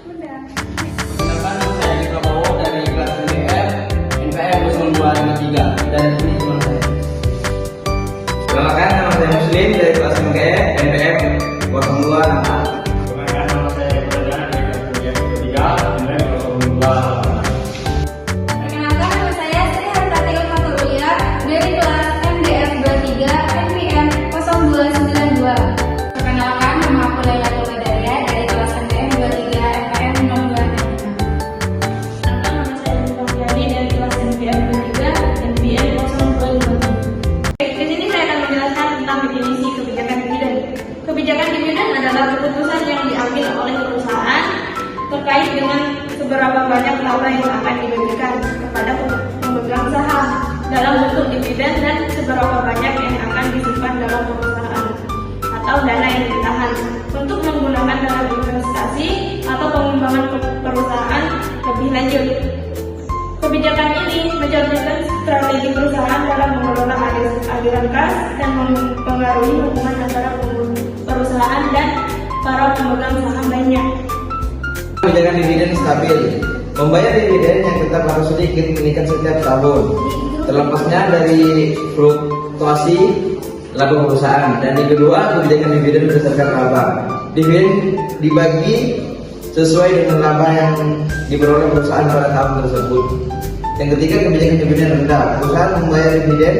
Udah. Perkenalkan, nama saya Edi Prabowo dari kelas MDR NPM 0253 dan ini teman saya. Perkenalkan, nama saya Muslim dari kelas MDR NPM 0264. Perkenalkan, nama saya Ibrahim dari kelas MDR 3 NPM 02. Perkenalkan, nama saya Sri Hartati Ulfatulya dari kelas MDF 23 NPM 0292. Perkenalkan, nama aku Laila Tuladaria dari kelas MDF 23 NPM 0265. Nama saya Nurjani dari kelas NPM 23 NPM 0257. Di sini saya akan menjelaskan tentang definisi kebijakan dividen. Kebijakan dividen adalah keputusan yang diambil oleh perusahaan terkait dengan seberapa banyak laba yang akan dibagikan kepada pemegang saham dalam bentuk dividen dan seberapa banyak yang akan disimpan dalam perusahaan atau dana yang ditahan untuk menggunakan dalam investasi atau pengembangan perusahaan lebih lanjut. Kebijakan ini mencerminkan strategi perusahaan dalam mengelola aliran kas dan mempengaruhi hubungan antara perusahaan dan para pemegang saham lainnya. Kebijakan dividen stabil. Membayar dividen yang tetap harus sedikit meningkat setiap tahun. Terlepasnya dari fluktuasi laba perusahaan. Dan yang kedua, kebijakan dividen berdasarkan laba. Dividen dibagi sesuai dengan laba yang diperoleh perusahaan pada tahun tersebut. Yang ketiga, kebijakan dividen rendah. Perusahaan membayar dividen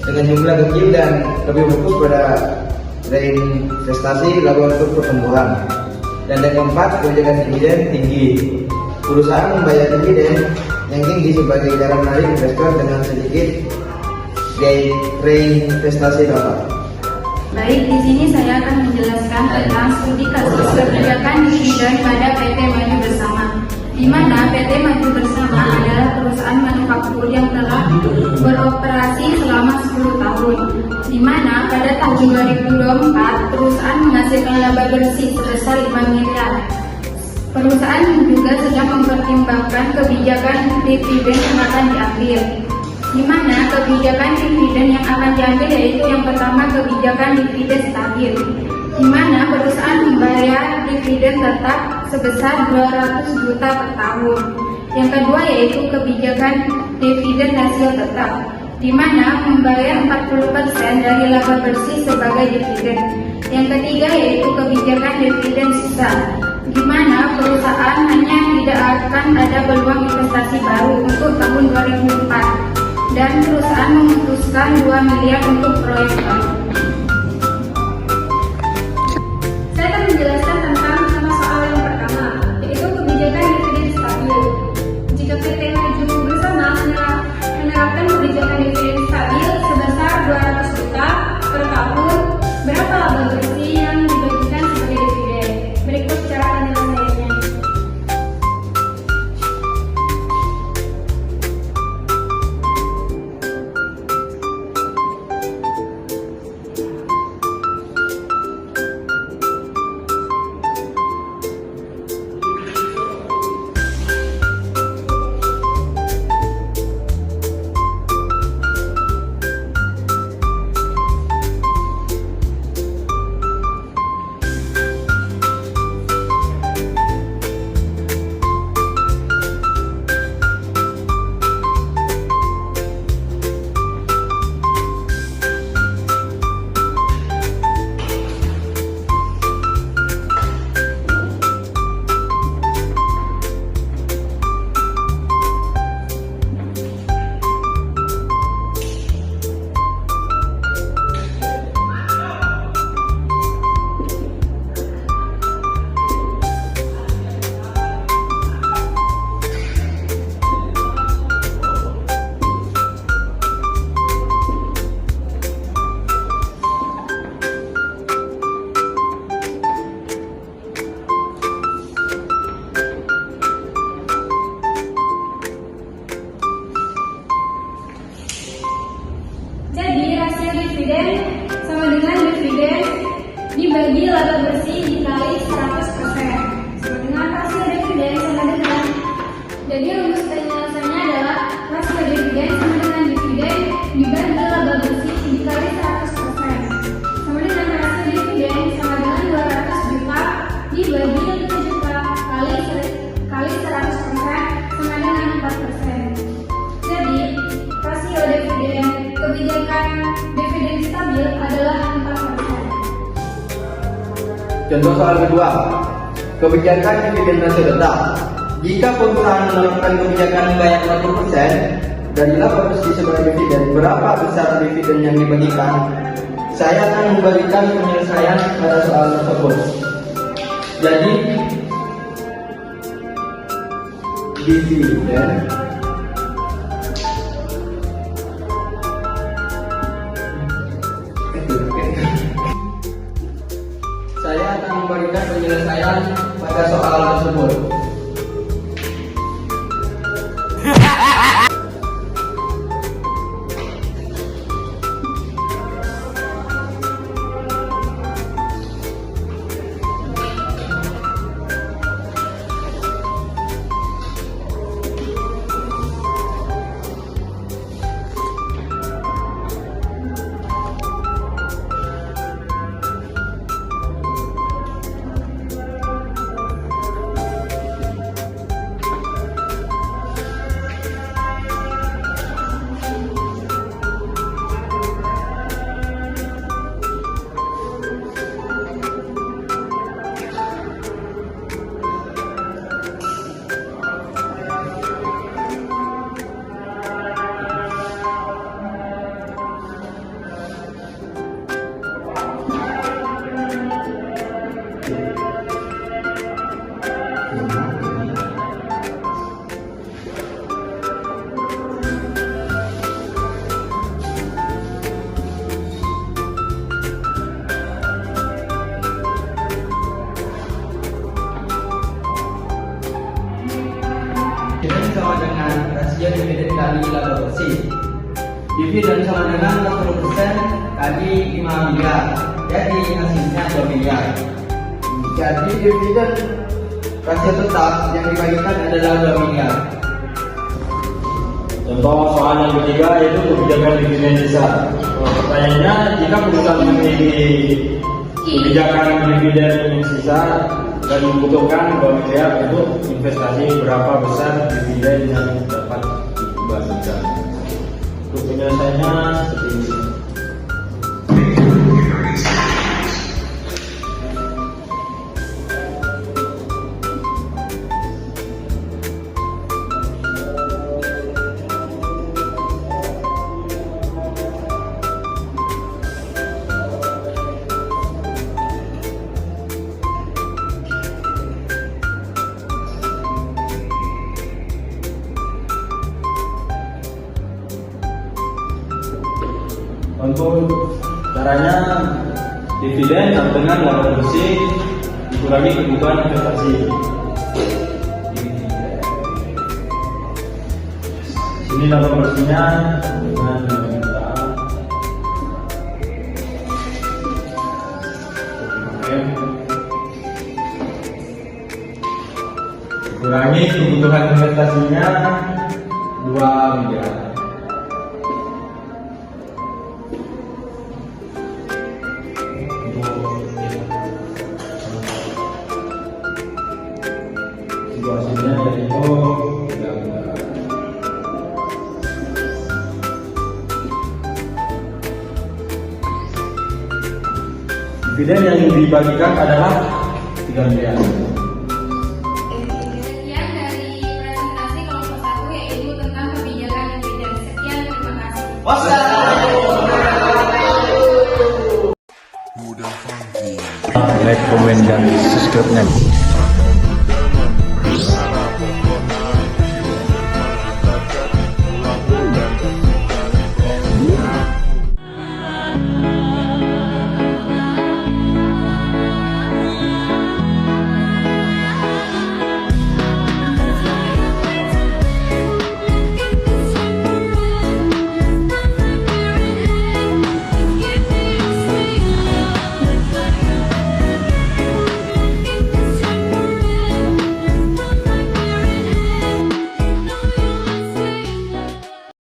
dengan jumlah kecil dan lebih fokus pada reinvestasi laba untuk pertumbuhan. Dan yang keempat, kebijakan dividen tinggi. Perusahaan membayar dividen yang tinggi sebagai cara menarik investor dengan sedikit reinvestasi laba. Baik, di sini saya akan menjelaskan tentang studi kasus kebijakan dividen pada PT Maju Bersama, di mana PT Maju Bersama adalah perusahaan manufaktur yang telah beroperasi selama 10 tahun, di mana pada tahun 2024 perusahaan menghasilkan laba bersih sebesar 5 miliar. Perusahaan juga sedang mempertimbangkan kebijakan dividen yang akan diambil, di mana kebijakan dividen yang akan diambil yaitu yang pertama, kebijakan dividen stabil, di mana perusahaan membayar dividen tetap sebesar 200 juta per tahun. Yang kedua yaitu kebijakan dividen hasil tetap, di mana membayar 40% dari laba bersih sebagai dividen. Yang ketiga yaitu kebijakan dividen sisa, di mana perusahaan hanya tidak akan ada peluang investasi baru untuk tahun 2004 dan perusahaan memutuskan 2 miliar untuk proyek baru. Saya akan menjelaskan tentang soal yang pertama, yaitu kebijakan dividen stabil. Jika PT Maju Bersama menerapkan kebijakan dividen stabil sebesar 200 juta per tahun, berapa laba bersih yang dibagikan sebagai dividen? Berikut cara penyelesaiannya. Contoh soal kedua, kebijakan dividen rasio tetap. Jika perusahaan menerapkan kebijakan membayar 40% dari laba bersih sebagai dividen, berapa besar dividen yang dibagikan? Saya akan memberikan penyelesaian pada soal tersebut. Jadi, dividen saya akan memberikan penyelesaian pada soal tersebut. Dividen sama dengan rasio dividen kali laba bersih. Dividen sama dengan 40% kali 5 miliar. Jadi hasilnya 2 miliar. Jadi dividen rasio tetap yang dibagikan adalah 2 miliar. Contoh soal yang ketiga yaitu kebijakan dividen sisa. Pertanyaannya, jika perusahaan memiliki kebijakan dividen yang sisa dan membutuhkan 2 miliar untuk investasi, berapa besar dividen yang dapat dibagikan? Untuk penyelesaiannya seperti ini. Untuk caranya, dividen sama dengan laba bersih dikurangi kebutuhan investasi. Sini laba bersihnya dengan 5 juta. Kurangi kebutuhan investasinya 2 miliar. Situasinya yaitu 3 miliar. Dividen yang dibagikan adalah 3 miliar. Sekian dari presentasi kelompok 1 yaitu tentang kebijakan dividen. Sekian, terima kasih. Like, comment, dan subscribe-nya.